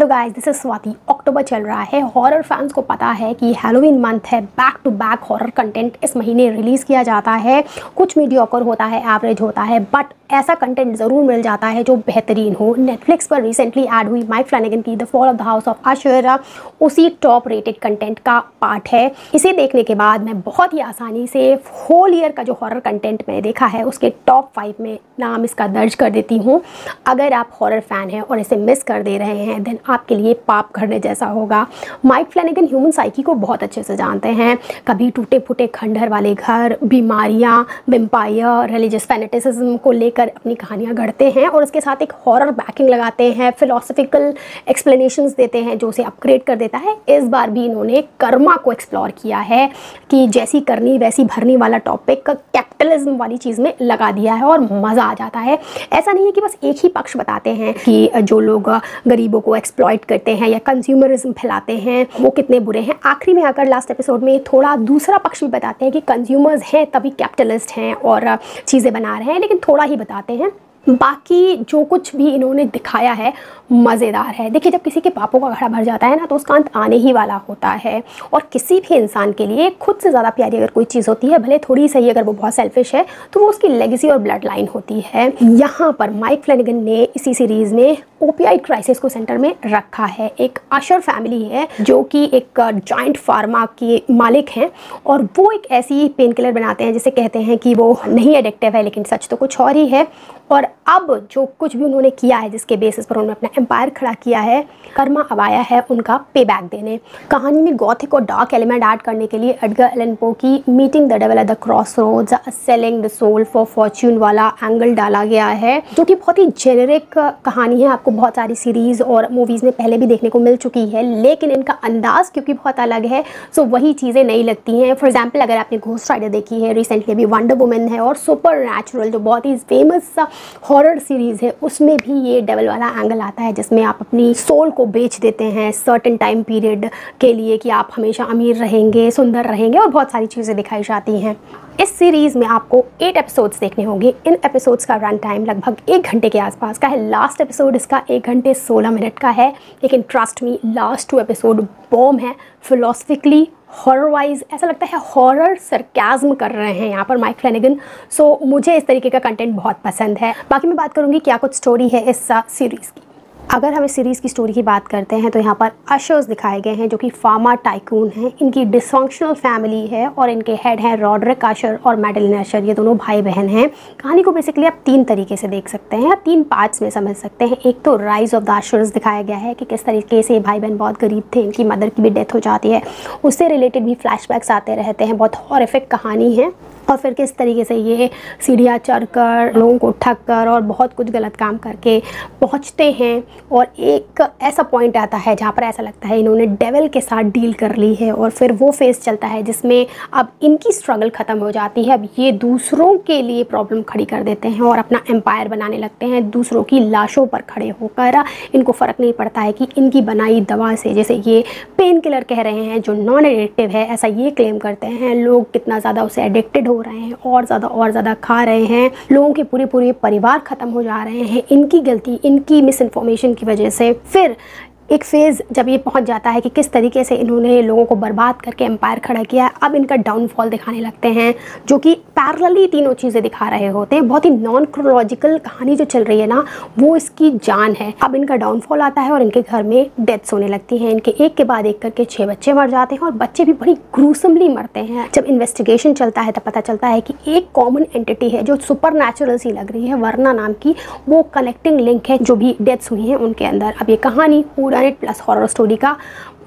Hello guys, this is Swati. अक्टूबर चल रहा है। हॉरर फैंस को पता है कि हैलोवीन मंथ है। Back to back horror content इस महीने रिलीज़ किया जाता है। कुछ मीडियोकर होता है, एवरेज होता है, बट ऐसा कंटेंट ज़रूर मिल जाता है जो बेहतरीन हो। नेटफ्लिक्स पर रिसेंटली ऐड हुई माइक फ्लैनेगन की the fall of the house of Usher उसी टॉप रेटेड कंटेंट का पार्ट है। इसे देखने के बाद मैं बहुत ही आसानी से होल ईयर का जो हॉरर कंटेंट मैंने देखा है उसके टॉप 5 में नाम इसका दर्ज कर देती हूँ। अगर आप हॉरर फैन हैं और इसे मिस कर दे रहे हैं देन आपके लिए पाप करने जैसा होगा। माइक फ्लैनेगन ह्यूमन साइकी को बहुत अच्छे से जानते हैं। कभी टूटे फूटे खंडहर वाले घर, बीमारियाँ, वेम्पायर, रिलीजियस फैनेटिसिज्म को लेकर अपनी कहानियाँ गढ़ते हैं और उसके साथ एक हॉरर बैकिंग लगाते हैं, फिलोसफिकल एक्सप्लेनेशंस देते हैं जो उसे अपग्रेड कर देता है। इस बार भी इन्होंने कर्मा को एक्सप्लोर किया है कि जैसी करनी वैसी भरनी वाला टॉपिक कैपिटलिज्म वाली चीज़ में लगा दिया है और मज़ा आ जाता है। ऐसा नहीं है कि बस एक ही पक्ष बताते हैं कि जो लोग गरीबों को एक्सप्लॉइट करते हैं या कंज्यूमरिज्म फैलाते हैं वो कितने बुरे हैं। आखिरी में आकर लास्ट एपिसोड में थोड़ा दूसरा पक्ष भी बताते हैं कि कंज्यूमर्स हैं तभी कैपिटलिस्ट हैं और चीज़ें बना रहे हैं, लेकिन थोड़ा ही बताते हैं। बाकी जो कुछ भी इन्होंने दिखाया है मज़ेदार है। देखिए, जब किसी के पापों का घड़ा भर जाता है ना तो उसका अंत आने ही वाला होता है। और किसी भी इंसान के लिए खुद से ज़्यादा प्यारी अगर कोई चीज़ होती है, भले थोड़ी सही, अगर वो बहुत सेल्फिश है तो वो उसकी लेगेसी और ब्लड लाइन होती है। यहाँ पर माइक फ्लैनेगन ने इसी सीरीज़ में ओपियाइड क्राइसिस को सेंटर में रखा है। एक अशर फैमिली है जो कि एक जॉइंट फार्मा के मालिक हैं और वो एक ऐसी पेन किलर बनाते हैं जिसे कहते हैं कि वो नहीं एडिक्टिव है, लेकिन सच तो कुछ और ही है। और अब जो कुछ भी उन्होंने किया है, जिसके बेसिस पर उन्होंने अपना एम्पायर खड़ा किया है, कर्मा अब आया है उनका पे बैक देने। कहानी में गॉथिक और डार्क एलिमेंट ऐड करने के लिए एडगर एलन पो की meeting the devil at the crossroads, selling the soul for fortune वाला एंगल डाला गया है, जो कि बहुत ही जेनेरिक कहानी है। आपको बहुत सारी सीरीज़ और मूवीज़ में पहले भी देखने को मिल चुकी है, लेकिन इनका अंदाज़ क्योंकि बहुत अलग है सो वही चीज़ें नई लगती हैं। फॉर एग्जाम्पल, अगर आपने घोस्ट राइडर देखी है, रिसेंटली अभी वंडर वुमन है, और सुपर नेचुरल जो बहुत ही फेमस हॉरर सीरीज़ है उसमें भी ये डेविल वाला एंगल आता है, जिसमें आप अपनी सोल को बेच देते हैं सर्टेन टाइम पीरियड के लिए कि आप हमेशा अमीर रहेंगे, सुंदर रहेंगे, और बहुत सारी चीज़ें दिखाई जाती हैं। इस सीरीज़ में आपको 8 एपिसोड्स देखने होंगे। इन एपिसोड्स का रन टाइम लगभग 1 घंटे के आसपास का है। लास्ट एपिसोड इसका 1 घंटे 16 मिनट का है, लेकिन trust me, last 2 episode bomb है। फिलोसफिकली, हॉरर वाइज ऐसा लगता है हॉरर सरकाज़्म कर रहे हैं यहाँ पर माइक फ्लैनेगन। सो मुझे इस तरीके का कंटेंट बहुत पसंद है। बाकी मैं बात करूँगी क्या कुछ स्टोरी है इस सीरीज़ की। अगर हम इस सीरीज़ की स्टोरी की बात करते हैं तो यहाँ पर अशर्स दिखाए गए हैं जो कि फार्मा टाइकून हैं। इनकी डिसफंक्शनल फैमिली है और इनके हेड हैं रॉडरिक अशर और मैडेलिन अशर। ये दोनों भाई बहन हैं। कहानी को बेसिकली आप 3 तरीके से देख सकते हैं या 3 पार्ट्स में समझ सकते हैं। एक तो राइज ऑफ द अशर्स दिखाया गया है कि किस तरीके से भाई बहन बहुत गरीब थे, इनकी मदर की भी डेथ हो जाती है, उससे रिलेटेड भी फ्लैशबैक्स आते रहते हैं। बहुत हॉरिफिक कहानी है। और फिर किस तरीके से ये सीढ़ियाँ चढ़ कर, लोगों को ठग कर और बहुत कुछ गलत काम करके पहुँचते हैं। और एक ऐसा पॉइंट आता है जहाँ पर ऐसा लगता है इन्होंने डेविल के साथ डील कर ली है, और फिर वो फेस चलता है जिसमें अब इनकी स्ट्रगल ख़त्म हो जाती है। अब ये दूसरों के लिए प्रॉब्लम खड़ी कर देते हैं और अपना एम्पायर बनाने लगते हैं दूसरों की लाशों पर खड़े होकर। इनको फ़र्क नहीं पड़ता है कि इनकी बनाई दवा से, जैसे ये पेन किलर कह रहे हैं जो नॉन एडिक्टिव है, ऐसा ये क्लेम करते हैं, लोग कितना ज़्यादा उसे एडिक्टेड हो रहे हैं और ज़्यादा खा रहे हैं, लोगों के पूरे परिवार ख़त्म हो जा रहे हैं इनकी गलती, इनकी मिस इन्फॉर्मेशन की वजह से। फिर एक फेज़ जब ये पहुंच जाता है कि किस तरीके से इन्होंने लोगों को बर्बाद करके एम्पायर खड़ा किया है, अब इनका डाउनफॉल दिखाने लगते हैं, जो कि पैरेलली तीनों चीज़ें दिखा रहे होते हैं। बहुत ही नॉन क्रोनोलॉजिकल कहानी जो चल रही है ना, वो इसकी जान है। अब इनका डाउनफॉल आता है और इनके घर में डेथ्स होने लगती हैं। इनके एक के बाद एक करके 6 बच्चे मर जाते हैं और बच्चे भी बड़ी ग्रूसमली मरते हैं। जब इन्वेस्टिगेशन चलता है तब पता चलता है कि एक कॉमन एंटिटी है जो सुपर नेचुरल सी लग रही है, वर्ना नाम की, वो कनेक्टिंग लिंक है जो भी डेथ्स हुई हैं उनके अंदर। अब ये कहानी पूरा प्लस हॉरर स्टोरी का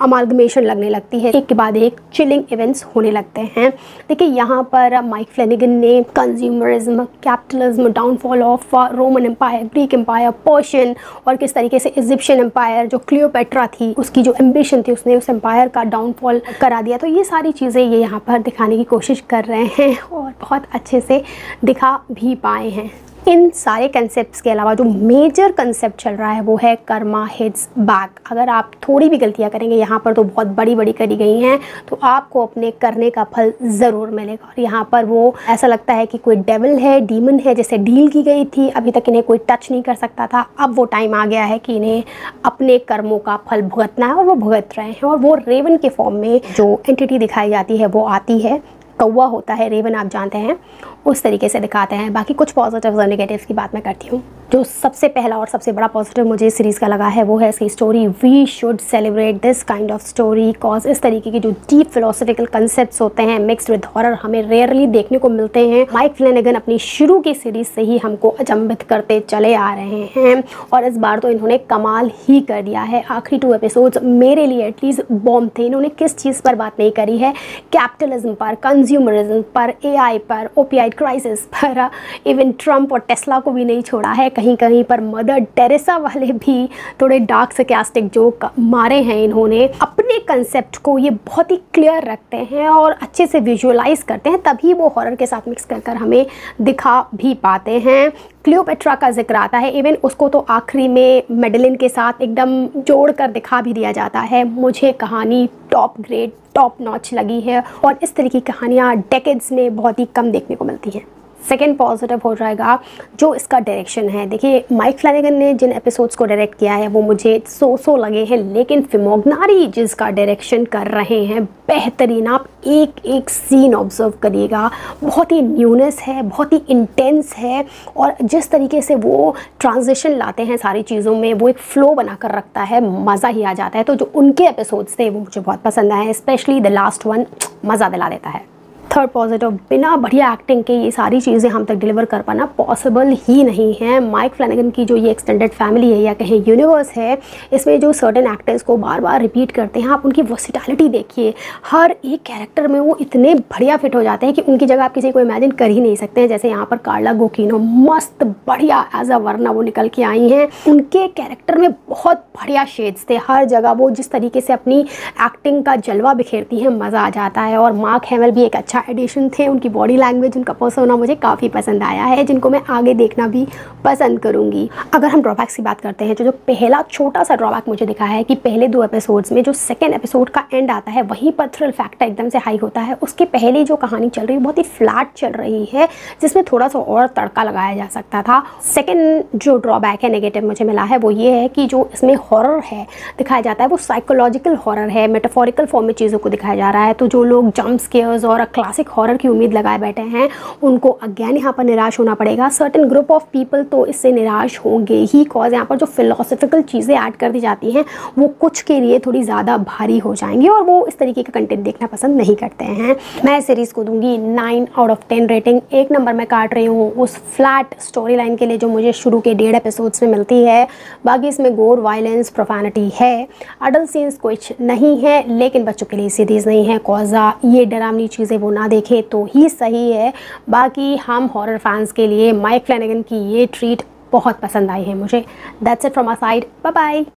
अमालगमेशन लगने लगती है। एक के बाद एक चिलिंग इवेंट्स होने लगते हैं। देखिए, यहाँ पर माइक फ्लैनेगन ने consumerism, capitalism, downfall of Roman empire, Greek empire, Persian, और किस तरीके से इजिप्शियन एम्पायर जो क्लियोपेट्रा थी उसकी जो एम्बिशन थी उसने उस एम्पायर का डाउनफॉल करा दिया। तो ये सारी चीज़ें ये यहाँ पर दिखाने की कोशिश कर रहे हैं और बहुत अच्छे से दिखा भी पाए हैं। इन सारे कंसेप्ट्स के अलावा जो मेजर कंसेप्ट चल रहा है वो है कर्मा हिट्स बैक। अगर आप थोड़ी भी गलतियां करेंगे यहाँ पर, तो बहुत बड़ी बड़ी करी गई हैं, तो आपको अपने करने का फल ज़रूर मिलेगा। और यहाँ पर वो ऐसा लगता है कि कोई डेविल है, डीमन है, जैसे डील की गई थी, अभी तक इन्हें कोई टच नहीं कर सकता था। अब वो टाइम आ गया है कि इन्हें अपने कर्मों का फल भुगतना है, और वो भुगत रहे हैं। और वो रेवन के फॉर्म में जो एंटिटी दिखाई जाती है वो आती है, कौवा होता है रेवन, आप जानते हैं, उस तरीके से दिखाते हैं। बाकी कुछ पॉजिटिव्स और नेगेटिव्स की बात मैं करती हूँ। जो सबसे पहला और सबसे बड़ा पॉजिटिव मुझे इस सीरीज़ का लगा है वो है इसकी story. We should celebrate this kind of story, cause इस तरीके के जो डीप फिलोसफिकल कंसेप्ट्स होते हैं मिक्स्ड विद हॉरर हमें रेयरली देखने को मिलते हैं। माइक फ्लैनेगन अपनी शुरू की सीरीज से ही हमको अचंभित करते चले आ रहे हैं, और इस बार तो इन्होंने कमाल ही कर दिया है। आखिरी 2 एपिसोड्स मेरे लिए एटलीस्ट बॉम्ब थे। इन्होंने किस चीज़ पर बात नहीं करी है, कैपिटलिज्म पर, कंज्यूमरिज्म पर, AI पर, ओपियाइड क्राइसिस पर, इवन ट्रम्प और टेस्ला को भी नहीं छोड़ा है। कहीं कहीं पर मदर टेरेसा वाले भी थोड़े डार्क sarcastic जोक मारे हैं इन्होंने। अपने कंसेप्ट को ये बहुत ही क्लियर रखते हैं और अच्छे से विजुअलाइज करते हैं, तभी वो हॉरर के साथ मिक्स कर हमें दिखा भी पाते हैं। क्लियोपेट्रा का जिक्र आता है, इवन उसको तो आखिरी में मेडेलिन के साथ एकदम जोड़ कर दिखा भी दिया जाता है। मुझे कहानी टॉप ग्रेड, टॉप नॉच लगी है, और इस तरह की कहानियाँ डेकेड्स में बहुत ही कम देखने को मिलती हैं। सेकेंड पॉजिटिव हो जाएगा जो इसका डायरेक्शन है। देखिए, माइक फ्लैनेगन ने जिन एपिसोड्स को डायरेक्ट किया है वो मुझे सो लगे हैं, लेकिन फिमोगनारी जिसका डायरेक्शन कर रहे हैं बेहतरीन। आप एक एक सीन ऑब्जर्व करिएगा, बहुत ही न्यूनेस है, बहुत ही इंटेंस है, और जिस तरीके से वो ट्रांजिशन लाते हैं सारी चीज़ों में, वो एक फ़्लो बना कर रखता है, मज़ा ही आ जाता है। तो जो उनके एपिसोड्स थे वो मुझे बहुत पसंद आए, स्पेशली द लास्ट वन मज़ा दिला देता है। थर्ड पॉजिटिव, बिना बढ़िया एक्टिंग के ये सारी चीज़ें हम तक डिलीवर कर पाना पॉसिबल ही नहीं है। माइक फ्लैनेगन की जो ये एक्सटेंडेड फैमिली है या कहें यूनिवर्स है, इसमें जो सर्टेन एक्टर्स को बार बार रिपीट करते हैं, आप उनकी वर्सेटैलिटी देखिए। हर एक कैरेक्टर में वो इतने बढ़िया फिट हो जाते हैं कि उनकी जगह आप किसी को इमेजिन कर ही नहीं सकते हैं। जैसे यहाँ पर कार्ला गोकिनो मस्त बढ़िया एज अ वर्ना वो निकल के आई हैं। उनके कैरेक्टर में बहुत बढ़िया शेड्स थे, हर जगह वो जिस तरीके से अपनी एक्टिंग का जलवा बिखेरती हैं, मज़ा आ जाता है। और मार्क हैमिल भी एक अच्छा एडिशन थे। उनकी बॉडी लैंग्वेज, उनका पर्सोना मुझे काफ़ी पसंद आया है, जिनको मैं आगे देखना भी पसंद करूंगी। अगर हम ड्रॉबैक्स की बात करते हैं, तो जो पहला छोटा सा ड्रॉबैक मुझे दिखा है कि पहले 2 एपिसोड्स में जो सेकेंड एपिसोड का एंड आता है वहीं पर थ्रिल फैक्टर एकदम से हाई होता है। उसके पहले जो कहानी चल रही है बहुत ही फ्लैट चल रही है, जिसमें थोड़ा सा और तड़का लगाया जा सकता था। सेकेंड जो ड्रॉबैक है, नेगेटिव मुझे मिला है, वो ये है कि जो इसमें हॉरर है दिखाया जाता है वो साइकोलॉजिकल हॉरर है, मेटाफोरिकल फॉर्म में चीज़ों को दिखाया जा रहा है। तो जो लोग जंप स्केयर्स और क्लासिक हॉरर की उम्मीद लगाए बैठे हैं, उनको अगेन यहाँ पर निराश होना पड़ेगा। सर्टेन ग्रुप ऑफ पीपल तो इससे निराश होंगे ही, कॉज यहाँ पर जो फिलोसफिकल चीज़ें ऐड कर दी जाती हैं वो कुछ के लिए थोड़ी ज़्यादा भारी हो जाएंगी, और वो इस तरीके का कंटेंट देखना पसंद नहीं करते हैं। मैं सीरीज़ को दूंगी 9 आउट ऑफ 10 रेटिंग। 1 नंबर मैं काट रही हूँ उस फ्लैट स्टोरी लाइन के लिए जो मुझे शुरू के 1.5 एपिसोड्स में मिलती है। बाकी इसमें गोर, वायलेंस, प्रोफैनिटी है, अडल्ट सीन्स कुछ नहीं है, लेकिन बच्चों के लिए सीरीज़ नहीं है, कॉजा ये डरावनी चीज़ें वो ना देखे तो ही सही है। बाकी हम हॉरर फैंस के लिए माइक फ्लैनेगन की ये ट्रीट बहुत पसंद आई है मुझे। That's it from our side, bye bye.